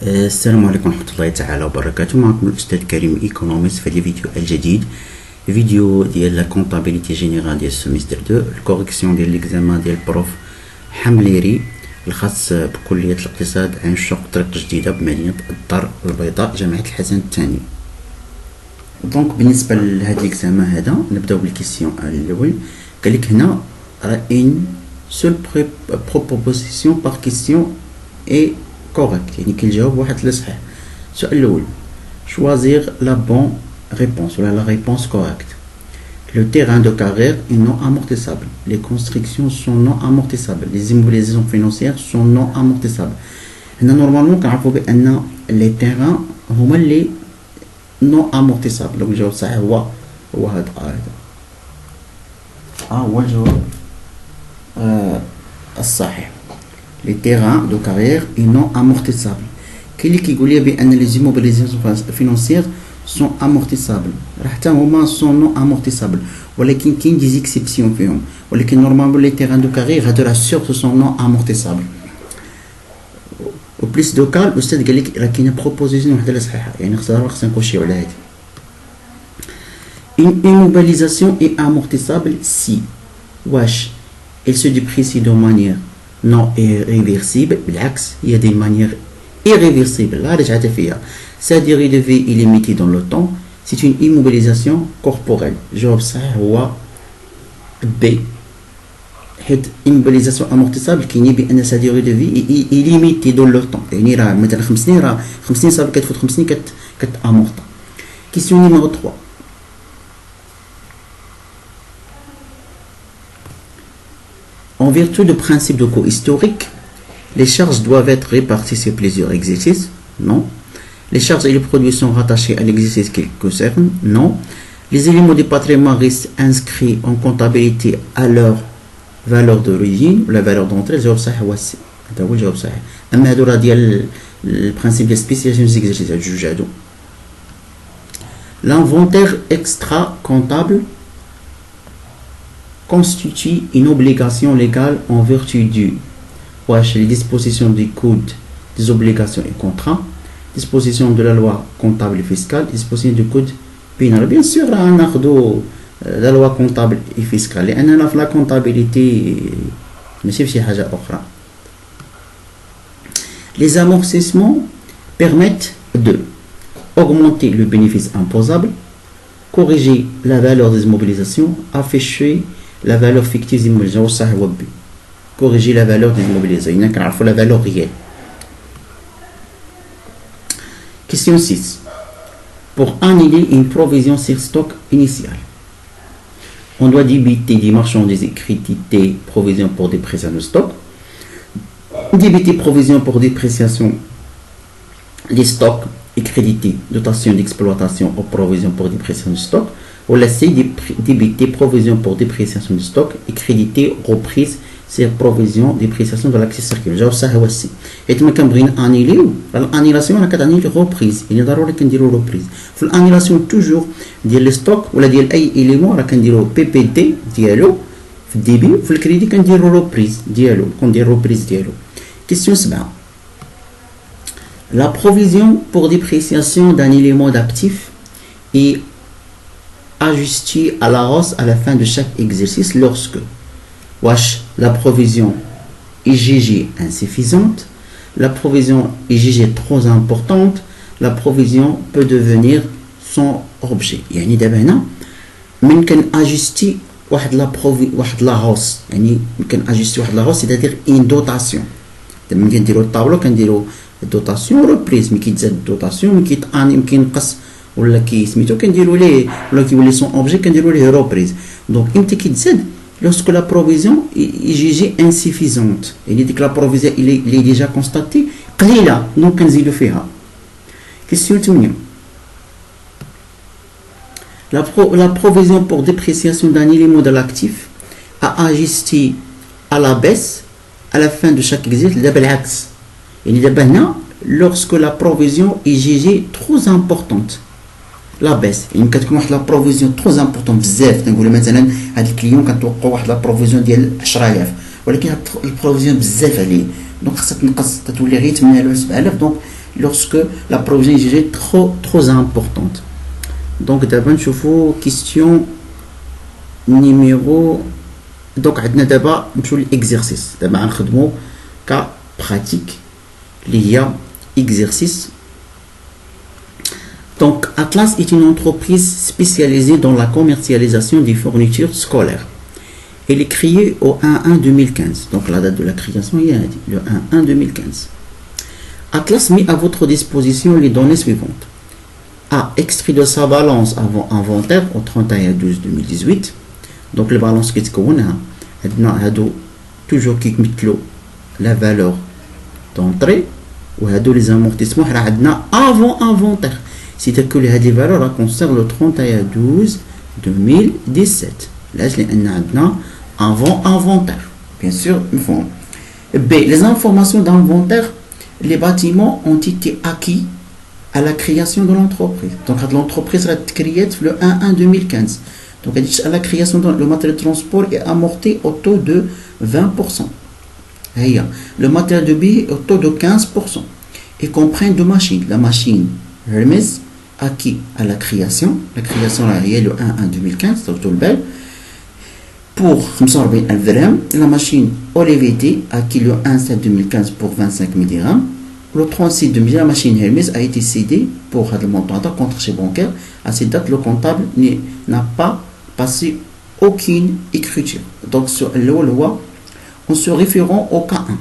السلام عليكم ورحمة الله تعالى وبركاته. معكم الأستاذ كريم إيكونوميست في الفيديو الجديد، فيديو ديال لا كونطابيليتي جينيرال ديال السيمستر 2، الكوريكسيون ديال ليكزامان ديال البروف حمليري الخاص بكلية الاقتصاد عن شق طريق جديدة بمدينة الدار البيضاء جامعة الحسن الثاني. دونك بالنسبة لهاد ليكزامان هذا نبداو بالكيسيون الأول. قالك هنا راه ان سول بروبوزيسيون بار كيسيون اي كوريكت، يعني كنجاوب واحد اللي صحيح. السؤال الأول choisir la bonne réponse ولا la réponse correcte. Le terrain de carrière est non amortissable. Les constructions sont non amortissables. Les immobilisations financières sont non amortissables. هنا نورمالمون كنعرفو بأن لي تيران هما اللي non amortissables. لو الجواب الصحيح هو هذا هو الجواب الصحيح. Les terrains de carrière est non amortissables. كاين اللي كيقول لي بان لي زيموبيليزاسيون فينانسيير سون امورتيسابل، راه حتى هما سون نو امورتيسابل، ولكن كاين دي زيكسيبسيون فيهم، ولكن نورمالمون لي تيران دو كارير هادو راه سيغ سون نو امورتيسابل. و بليس دو كال الاستاذ قال لك راه كاينه بروبوزيسيون وحده اللي صحيحه، يعني خصنا نكوشيو على هادي. Une immobilisation est amortissable si واش elle se déprécie de manière non irréversible، بالعكس هي دي manière irréversible، لا رجعت فيها. Sa durée de vie est limitée dans le temps. C'est une immobilisation corporelle. الجواب الصحيح هو B. حيت immobilisation amortissable كيعني بأن sa durée de vie est limitée dans le temps، يعني راه مثلا 5 سنين، راه 5 سنين صافي كتفوت 5 سنين كتامورطا. Question numéro 3. En vertu du principe de coût historique, les charges doivent être réparties sur plusieurs exercices. Non. Les charges et les produits sont rattachés à l'exercice qu'ils concernent. Non. Les éléments du patrimoine restent inscrits en comptabilité à leur valeur d'origine ou la valeur d'entrée. الجواب صحيح هو سي. هذا هو الجواب صحيح. أما هادو راه ديال البرانسيب ديال سبيسياليزاسيون ديال اكزرسيس هاد الجوج هادو. L'inventaire extra-comptable constitue une obligation légale en vertu du les dispositions du code des obligations et contrats, dispositions de la loi comptable et fiscale, dispositions du code pénal. Bien sûr, on a la loi comptable et fiscale. Et on a la comptabilité, mais c'est une chose autre. Les amortissements permettent de augmenter le bénéfice imposable, corriger la valeur des immobilisations, afficher la valeur fictive des immobilisations, corriger la valeur des immobilisations. Il y a la valeur réelle. Question 6. Pour annuler une provision sur stock initial, on doit débiter des marchandises et créditer provision pour dépréciation de stock, débiter provision pour dépréciation des stocks et créditer dotation d'exploitation ou provision pour dépréciation de stock, ou laisser débiter provision pour dépréciation de stock et créditer reprise c'est provision dépréciation de l'actif circulaire. الجواب الصحيح هو السي. حيت ما كنبغيو انيليو، الانيلاسيون راه كتعني روبريز، يعني ضروري كنديرو روبريز. في الانيلاسيون توجور ديال لي ستوك ولا ديال اي ايليمون راه كنديرو بي بي دي ديالو في الديبي، في الكريدي كنديرو روبريز ديالو، كندير روبريز ديالو. كيسيون 7. La provision pour dépréciation d'un élément d'actif est ajustée à la hausse à la fin de chaque exercice lorsque la provision est jugée insuffisante, la provision est jugée trop importante, la provision peut devenir son objet. يعني دابا هنا ممكن اجستي واحد لا هوس، يعني ممكن اجستي واحد لا هوس c'est-à-dire une dotation. دابا ملي كنديرو الطابلو كنديرو دوتاسيون روبريز، ملي كيتزاد الدوتاسيون ملي كينقص ولا سميتو كنديرو ليه ولا كيولي سون اوبجي كنديرو ليه روبريز. دونك امتى كيتزاد؟ lorsque la provision est jugée insuffisante، يعني ديك la provision il est déjà constaté قليله دونك كنزيدو فيها. Question 8. La provision pour dépréciation d'un élément de l'actif a ajusté à la baisse à la fin de chaque exercice. دابا العكس، يعني دابا هنا lorsque la provision est jugée trop importante لا بيس، يعني كتكون واحد لا بروفيزيون ترو امبورطون بزاف. نقولوا مثلا هاد الكليون كنتوقعوا واحد لا بروفيزيون ديال 10000 ولكن هاد البروفيزيون بزاف عليه، دونك خاصها تنقص تتولي غير 8000 و 7000. دونك lorsque la provision est jugée trop importante. Donc d'abord نشوفوا question numéro. Donc عندنا دابا نمشيو للإكزرسيس. دابا غنخدمو كا pratique اللي هي exercice. Donc Atlas est une entreprise spécialisée dans la commercialisation des fournitures scolaires. Elle est créée au 1-1 2015. Donc la date de la création est le 1-1 2015. Atlas met à votre disposition les données suivantes. A. Extrait de sa balance avant inventaire au 31-12-2018. Donc les balances qui sont toujours qui mettent la valeur d'entrée ou les amortissements avant inventaire. C'est-à-dire que les valeurs concernent le 31-12-2017. Là, je l'ai avant inventaire. Bien sûr, B. Les informations d'inventaire, les bâtiments ont été acquis à la création de l'entreprise. Donc, l'entreprise a créé le 1-1 2015. Donc, à la création de le matériel de transport est amorti au taux de 20%. Le matériel de billet au taux de 15%. Et comprend deux machines. La machine Hermès acquis à la création. La création là, est le 1-1 2015, c'est le bel. Pour 45,000 dirhams. La machine Olivetti acquis le 1-7 2015 pour 25 000 dirhams. Le 36 2000, la machine Hermès a été cédée pour le montant d'un contre chez bancaire. À cette date, le comptable n'a pas passé aucune écriture. Donc, sur le loi, en se référant au cas 1,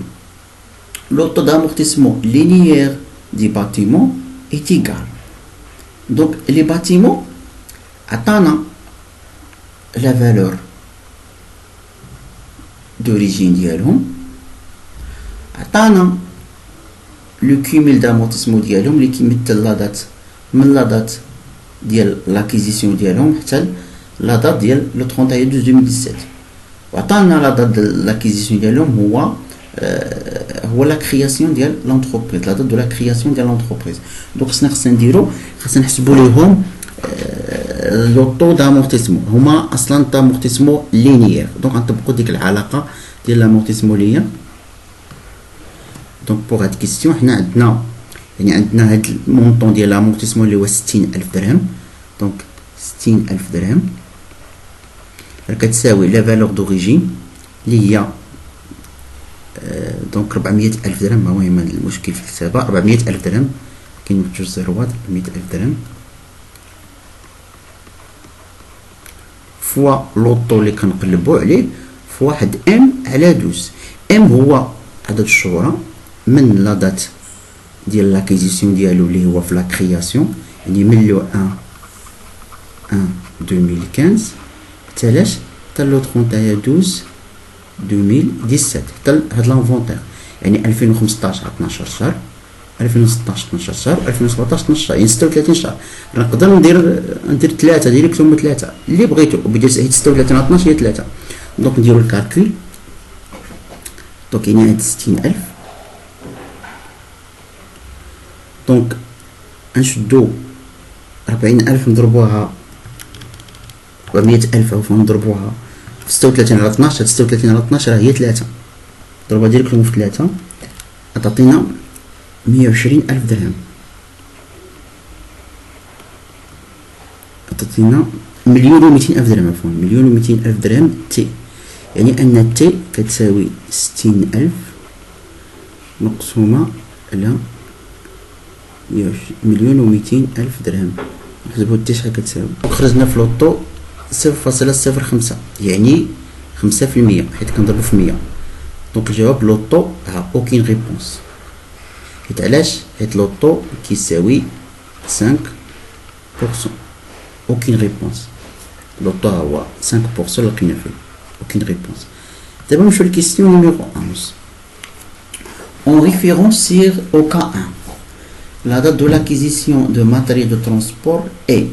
le taux d'amortissement linéaire des bâtiments est égal. Donc, les bâtiments atteignent la valeur d'origine d'Yalom, atteignent le cumul d'amortissement d'Yalom, qui met la date de l'acquisition d'Yalom, la date le 31 12 2017. Atteignent la date de l'acquisition d'Yalom, ou la création de l'entreprise, la date de la création de l'entreprise. Donc, ce n'est pas le taux d'amortissement. هما أصلاً d'amortissement linéaire. Donc, on peut dire العلاقة ديال l'amortissement linéaire. Donc, pour cette question, عندنا هذا المونطون ديال l'amortissement اللي هو 60,000 درهم. Donc, 60,000 درهم. كتساوي la valeur d'origine اللي هي دونك 400,000 درهم. ما هو المشكل في الحسابة. 400,000 درهم كاين جوج زيروات. 400,000 درهم فوا لوطو اللي كنقلبو عليه فوا واحد ام على 12. ام هو عدد الشهور من لا دات ديال لاكيزيسيون ديالو اللي هو في لا كرياسيون، يعني من لو 1 2015 حتى لو 31 12 2017 حتى هاد لانفونتير. يعني 2015 12 شهر، 2016 12 شهر، 2017 12 شهر، يعني 36 شهر. نقدر ندير 3 ديريكت هما 3 اللي بغيتو وبديت 36 12 هي 3. دونك نديرو الكالكول. دونك يعني هاد 60,000. دونك نشدو 40,000 نضربوها 400,000 عفوا نضربوها في 36 على 12. هاد 36 على 12 هي 3. ضربها ديريكت في 3 غتعطينا 120,000 درهم. تعطينا 1,200,000 درهم عفوا 1,200,000 درهم تي. يعني أن تي كتساوي 60,000 مقسومة على 1,200,000 درهم. نحسبو تي شحال كتساوي. خرجنا في لوطو 0.05 يعني 5% حيت كنضربو في 100. دونك الجواب لوطو اوكين ريبونس. حيت علاش؟ حيت لوطو كيساوي 5%. اوكين ريبونس. لوطو هو 5% لقينا فيه اوكين ريبونس. دابا نمشيو لكيستيون نيميرو 11. En référence au cas 1, la date de l'acquisition de matériel de transport est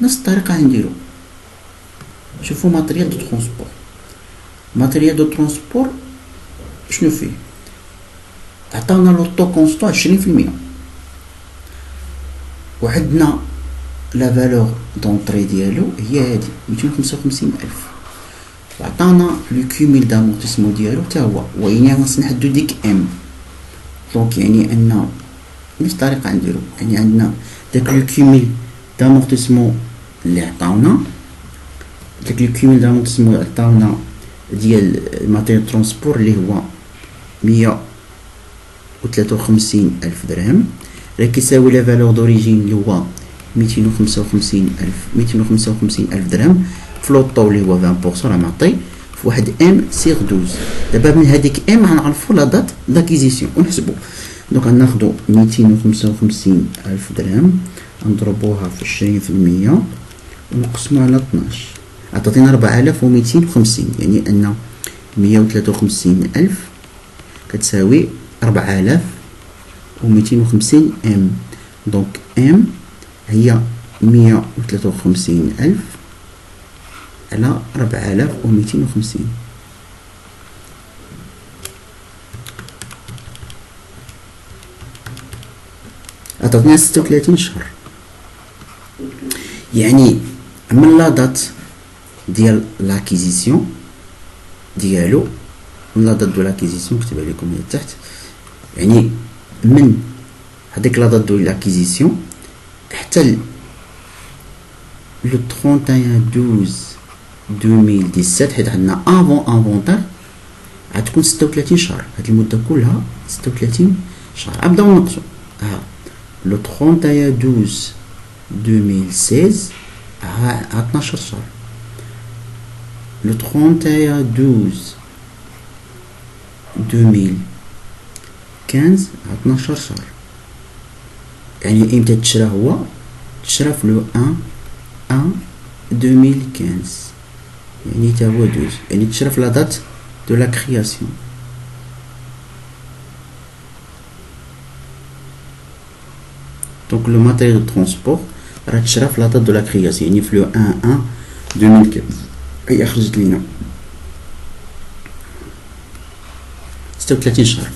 نفس الطريقة نديرو. شوفوا matériel de transport. matériel de transport شنو فيه؟ عطاونا لوطو كونستون 20%. وعندنا لا فالور دونطري ديالو هي هادي 255,000. وعطانا لو كوميل دامورتيسمون ديالو حتى هو، ويعني خاص نحدو ديك ام. دونك يعني ان نفس الطريقة نديرو، يعني عندنا داك لو كيميل دامورتيسمون اللي عطاونا، داك لو كيميل دامورتيسمون اللي عطاونا ديال الماتيريال ترونسبور اللي هو 153,000 درهم، راه كيساوي لا فالور دوريجين اللي هو 255,000 درهم في لوطو اللي هو 20% راه معطي في واحد ام سيغ 12. دابا من هذيك ام غنعرفو لا دات داكيزيسيون ونحسبو. دونك غناخدو 255,000 درهم نضربوها في 20% ونقسمو على 12 عطاتينا 4250، يعني ان 153,000 كتساوي 4250 ام. دونك ام هي 153,000 على 4250. عطاتنا 36 شهر، يعني من لا دات ديال لاكيزيسيون ديالو، من لا دات دو لاكيزيسيون كتبها لكم هي تحت، يعني من هذيك لا دات دو لاكيزيسيون حتى لو 31/12/2017 حيت عندنا انفونتير غتكون 36 شهر. هاد المده كلها 36 شهر. نبداو نقصو. لو 31/12/2016 ها 12 شهر، لو 31/12/2015 ها 12 شهر. يعني امتى تشرى؟ هو تشرى في لو 1/1/2015، يعني تا هو 12، يعني تشرى في لا دات دو لا كرياسيون. دونك لو ماتيريال دو ترونسبور راه تشرى في لا دات دو لا كرياسيون، يعني في لو 1/1/2015. هي خرجت لينا 36 شهر.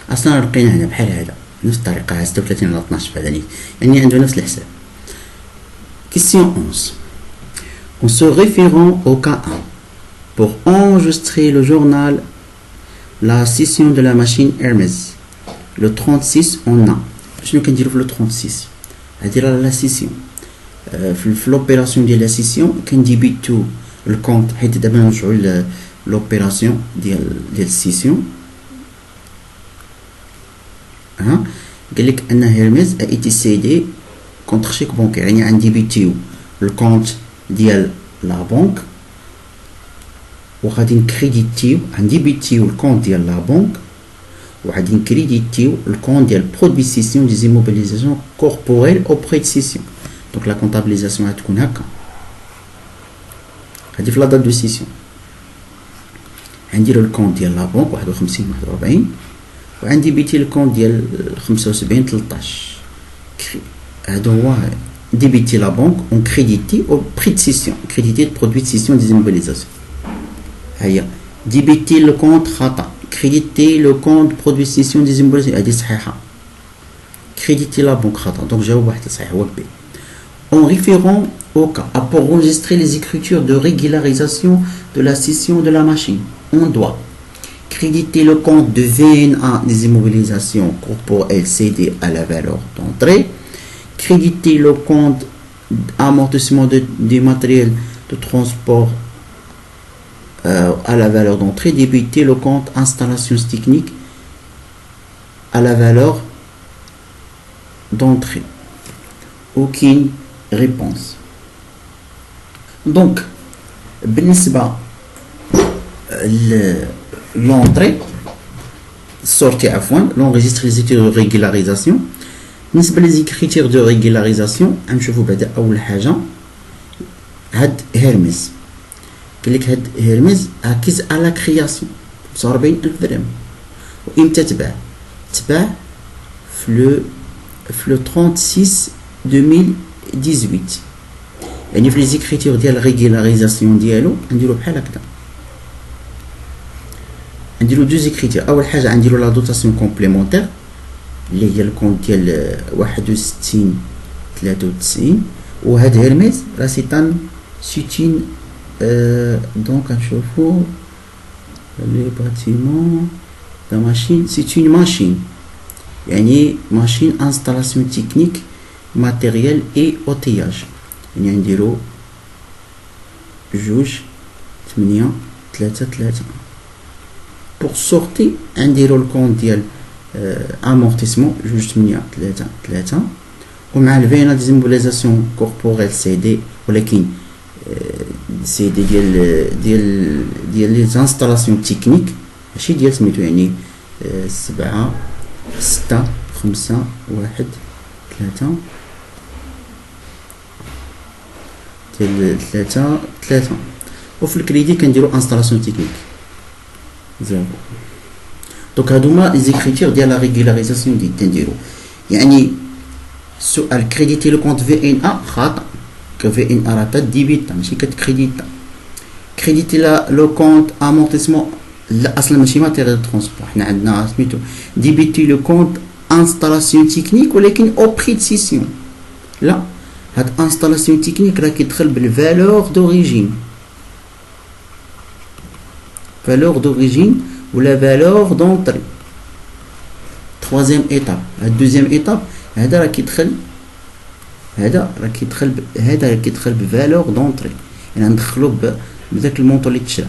اصلا لقينا هنا بحال هذا نفس الطريقه 36 على 12 بعد، يعني عنده نفس الحساب. Question 11. En se référant au cas 1, pour enregistrer le journal, la session de la machine Hermès, le 36 on a. شنو كنديرو في لو 36؟ هادي راه لا سيسيون. في لوبيراسيون ديال لا سيسيون كنديبيتو الكونت، حيت دابا نرجعو لوبيراسيون ديال السيسيون. قالك ان هيرميز a été cédé contre chèque bancaire، يعني غنديبيتيو الكونت ديال لا بنك وغادي نكريديتيو، غنديبيتيو الكونت ديال لا بنك وغادي نكريديتيو الكونت ديال برودوي سيسيون دي زيموبيليزاسيون كوربوريل اوبري دو سيسيون. دونك لا كونطابيليزاسيون غتكون هكا. هادي في لا دات دو سيسيون غنديرو الكونت ديال لا بنك 51/41 وغنديبيتي الكونت ديال 75/13. هذا هو ديبيتي لا بنك اون كريديتي او بري دو سيسيون، كريديتي برودوي دو سيسيون دي زيموبيليزاسيون. هيا ديبيتي لو كونت خطا، كريديتي لو كونت برودوي دو سيسيون دي زيموبيليزاسيون، هذه صحيحه. كريديتي لا بنك خطا، دونك جاوب واحد صحيح هو بي. En référant au cas, pour enregistrer les écritures de régularisation de la session de la machine, on doit créditer le compte de VNA des immobilisations corporelles cédées à la valeur d'entrée, créditer le compte amortissement des matériels de transport à la valeur d'entrée, débiter le compte installations techniques à la valeur d'entrée. Aucune réponse. Donc, بالنسبة l'entrée, sortie عفوا, l'enregistre les écritures de régularisation. بالنسبة les écritures de régularisation, غنشوفو بعدا أول حاجة هاد هيرميز. قالك هاد هيرميز عاكس على كرياسيون 49,000 درهم. وإمتى تباع؟ تباع في لو 36/2018. يعني في لي زيكريتور ديال الريغولاريزاسيون ديالو نديرو بحال هكذا، نديرو دو زيكريتور. اول حاجه غنديرو لا دوتاسيون كومبليمونتير اللي هي الكونت ديال 61/93. وهاد هيرميز راه سيتان دونك غنشوفو لي باتيمون La machine, c'est une machine. يعني machine installation technique matériel et outillage. يعني نديرو 2 8 3 3. Pour sortir نديرو الكونت ديال amortissement 2 8 3 3 ومع الفينا ديزموبيليزاسيون كوربوريل سي دي ولكن سي دي ديال لي انستالاسيون تكنيك ماشي ديال سميتو يعني 7 6 5 1 3 ديال 3 وفي الكريدي كنديرو انستالاسيون تكنيك 0. دونك هادوما لي زيكريتير ديال لا ريغولاريزاسيون دي كنديرو يعني السؤال كريديتي لو كونت في ان ا خطا في ان ا راه تديبيتا ماشي كتكريديتا كريديتي لو كونت امورتيسمون لا اصلا ماشي ماتيريال ترونسبور حنا عندنا سميتو ديبيتي لو كونت انستالاسيون تكنيك ولكن او بري دو سيسيون لا هاد انستالاسيون تكنيك راه كيدخل بالفالور دوريجين فالور دوريجين ولا فالور دونطري troisième étape la deuxième étape هذا راه كيدخل بفالور دونطري يعني ندخلو بداك المونطون اللي تشرى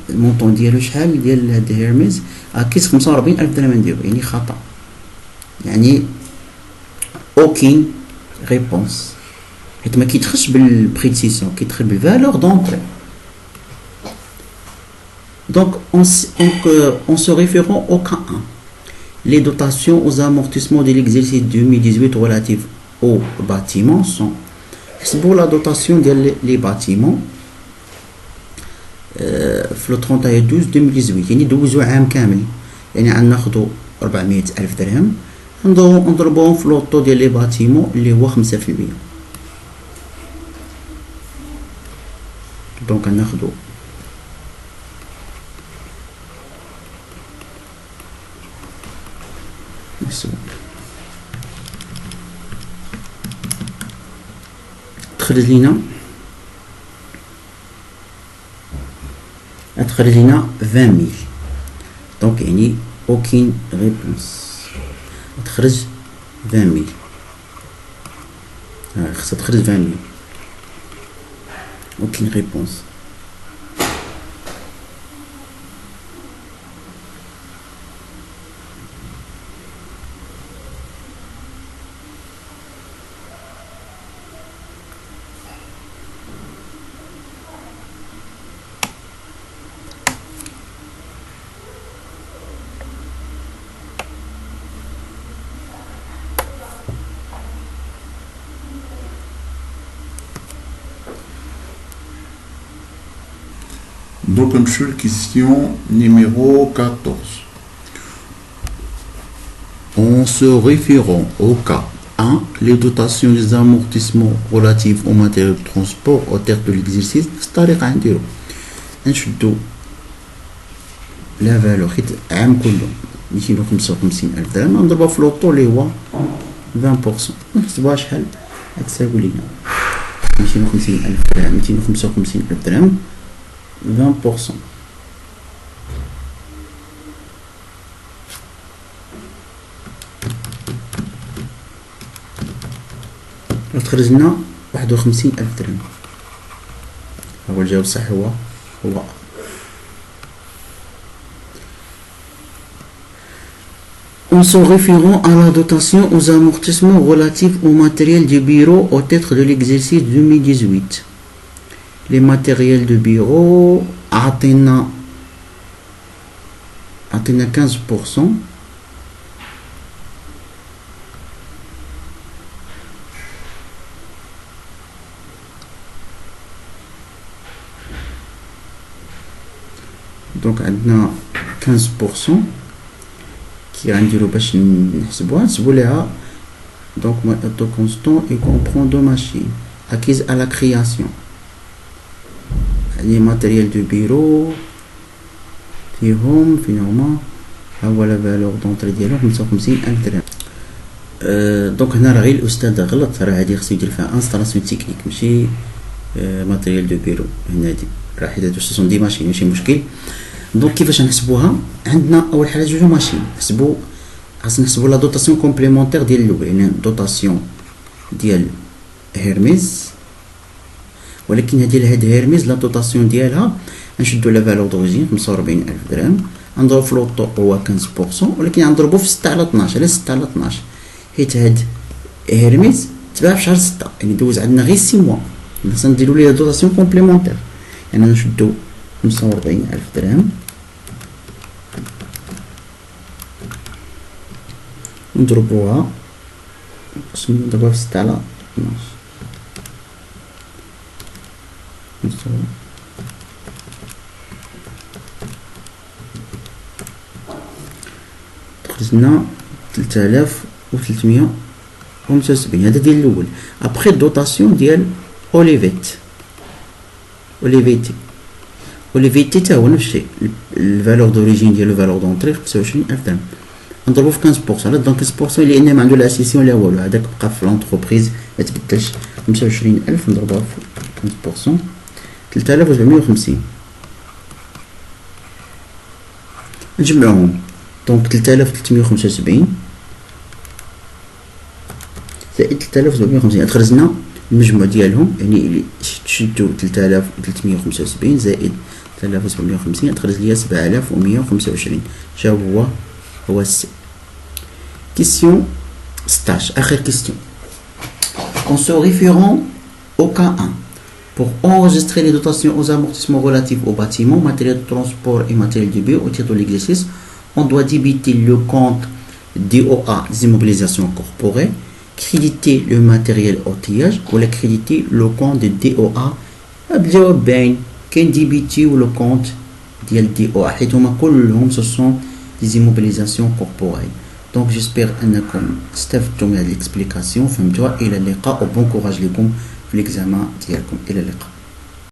المونطون ديالو شحال ديال هاد هيرميز كيس 45000 درهم نديرو يعني خطا يعني اوكين ريبونس حيت ما كيدخلش بالبريسيسيون كيدخل بالفالور دونطري. Donc, en se référant au cas 1, les dotations aux amortissements de l'exercice 2018 relatives aux bâtiments sont pour la dotation des bâtiments في 31/12/2018 يعني دوزو عام كامل يعني غناخدو 400,000 درهم نضربوهم في لوطو ديال لي باتيمون اللي هو 5%. دونك غناخدو تخرج لينا 20,000 دونك يعني aucune réponse تخرج 20,000 خصها تخرج 20,000 aucune réponse. Donc, monsieur, question numéro 14. En se référant au cas 1, les dotations des amortissements relatives aux matériaux de transport au terme de l'exercice, الطريقة نديرو نشدو لا فالو حيت عام كله 255,000 درهم نضربها في لوطو اللي هو 20% نحسبوها شحال تساوي لينا 250,000 درهم 255,000 درهم 20%. تخرج لنا 51,000 درهم. هو الجواب الصحيح هو En se référant à la dotation aux amortissements relatifs au matériel de bureau au titre de l'exercice 2018. Les matériels de bureau عطينا 15%. Donc عندنا 15% qui غنديرو باش نحسبو ليها. Donc auto constant et comprend deux machines acquises à la création. Les matériels de bureau فيهم هما هو لا فالور دونطري ديالو 55,000 درهم. دونك هنا راه غير الاستاذ غلط راه هادي خصو يدير فيها انستالاسيون تكنيك ماشي ماتيريال دو بيرو. هنا هادي راه حيت هادو سون دي ماشين ماشي مشكل. دونك كيفاش نحسبوها؟ عندنا اول حاجه جوج ماشين نحسبوا، خاصنا نحسبوا لا دوطاسيون كومبليمونتير ديال الاول، يعني دوطاسيون ديال هيرميز، ولكن هاد هيرميز لا دوطاسيون ديالها نشدو لا فالور دوريجين 45000 درهم، نضرب في لوطو هو 15%، ولكن نضربو في 6 على 12. على 6 على 12 حيت هاد هيرميز تباع في شهر 6، يعني دوز عندنا غير 6 موا، خاصنا نديرو ليه دوطاسيون كومبليمونتير، يعني نشدو 45000 درهم نضربوها نضربوها في 6 على 12 خرجنا 3375. هذا ديال الاول. ابخي الدوطاسيون ديال اوليفيتي تا هو نفس الشيء، الفالور دوريجين ديالو فالور دونطري 25000 درهم، نضربو في 15%. على دونك 15% لان ما عنده لا اسيسيون لا والو، هذاك بقى في لونتربريز ما تبدلش. 25000 نضربوها في 15%، 3750 نجمعوهم. دونك 3375 زائد 3750 خرجنا المجموع ديالهم، يعني اللي تشدو 3375 زائد 3750 تخرج ليا 7125. جاوب هو السي. Question 16, آخر question. En se référant au cas 1, pour enregistrer les dotations aux amortissements relatifs aux bâtiments, matériel de transport et matériel de bureau au titre de l'exercice, on doit débiter le compte DOA des immobilisations corporelles, créditer le matériel outillage ou créditer le compte de DOA. الجواب باين، كاين ديبيتي le compte ديال DOA حيت هما كلهم ce sont des immobilisations corporelles. Donc j'espère انكم استفدتم من هذه l'explication، فهمتوها. الى اللقاء وبون كوراج لكم في l'examen ديالكم. الى اللقاء.